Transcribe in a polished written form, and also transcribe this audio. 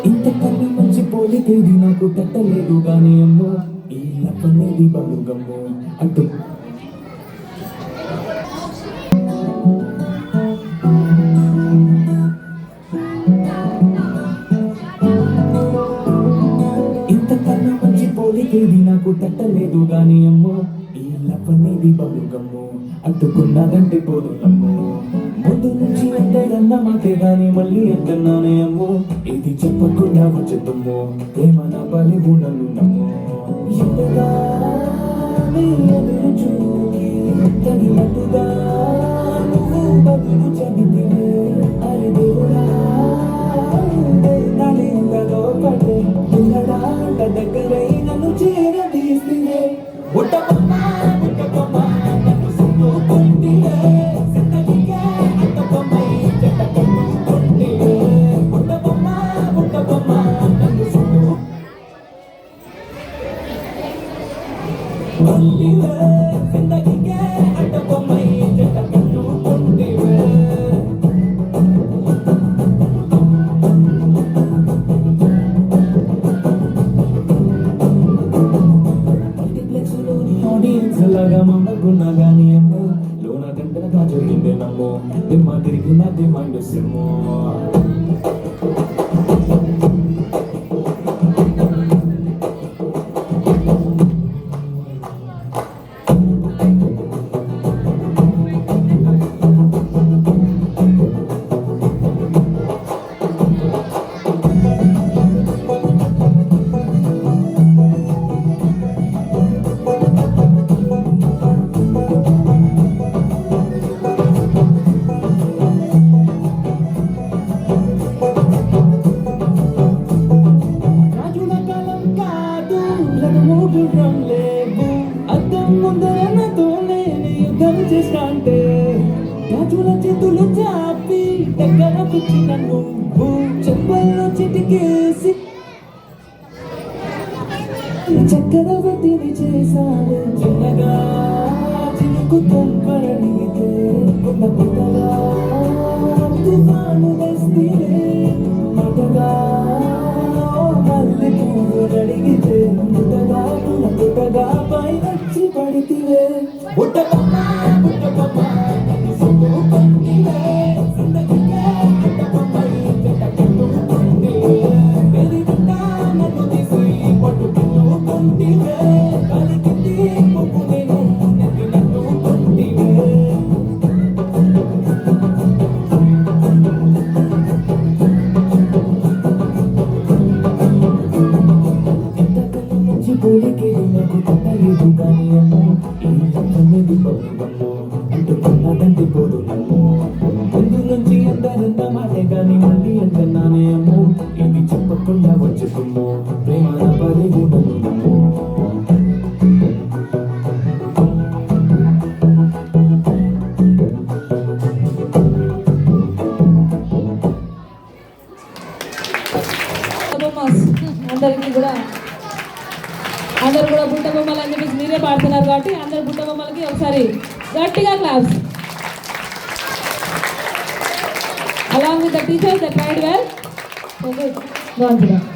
ఇంతకన్నా మంచి పోలికేది నాకు తట్టలేదు గాని అమ్మో ఈ లప్పనేది బలుగమ్మో అటు ఇంతకన్నా మంచి పోలికేది నాకు తట్టలేదు గాని అమ్మో ఈ లప్పనేది బలుగమ్మో అడ్డుకున్నదంటే పోదులమ్మో ముందు నుంచి ఎంతైనా మాకే గాని మళ్ళీ ఎంతన్నానే అమ్మో ఇది చెప్పకుండా వచ్చేద్దమ్మో ప్రేమ నా బలి గుణలు నమ్మో ఎంతగా నీ ఎదురు చూకి తగినట్టుగా నువ్వు బదులు చెబితే అరే దేవుడా నాలింతలో పడే పిల్లడాట దగ్గరై నన్ను చేరదీస్తే ఉట్టబొమ్మ ఉట్టబొమ్మ నన్ను సున్ను కొండిలే జిందగీకే అట్టబొమ్మై జట్ట కట్టుకొండిలే ఉట్టబొమ్మ ఉట్టబొమ్మ నన్ను సున్ను కొండిలే జిందగీకే అట్టబొమ్మై జట్ట కట్టుకొండిలే లాగా మమ్మకున్నా గానీ అమ్మో లోన గంటనగా జరిగిందే నమ్మో దిమ్మ తిరిగిన దిమ్మండు సిమ్మో లేవు అద్దం ముందర నాతో నేను యుద్ధం చేస్తాంటే గాజుల చేతులు చాపి దగ్గర కూర్చిన నువ్వు చెంపల్లో చిటికేసి చక్కెర వతిని చేశాను చిన్నగా చినుకు తుంపరడిగితే ఉన్న పుట్టగా తుఫాను తెస్తే మటగా మళ్ళీ పువ్వు అడిగితే పుట్టగా పుట్టగా పైనచ్చి పడితివే బుట్టబొమ్మ బుట్టబొమ్మ నన్ను సున్ను కొండివే జిందగీకే అట్టబొమ్మై జట్ట కట్టుకొండివే వెలిగుండా నన్ను తీసి పట్టుకొండివే కలిగింది పువ్వు నేను నెత్తినట్టు కొండివే పోలికే నాకు తట్టలేదు కానీ అమ్మో ఈ లెక్కనేది బలుగమ్మో అంటుకున్నదంటే పోదు నమ్మో ముందు నుంచి అందరంత మాటే కానీ మళ్ళీ అంటున్నానే అమ్మో ఇది చెప్పకుండా వచ్చుకుమ్మో ప్రేమ నా బలి గుణలు నమ్మో అందరు కూడా బుట్ట బొమ్మలు అని చెప్పేసి మీరే పాడుతున్నారు కాబట్టి అందరు బుట్ట బొమ్మలకి ఒకసారి గట్టిగా claps. Along with the teachers that tried well. So good.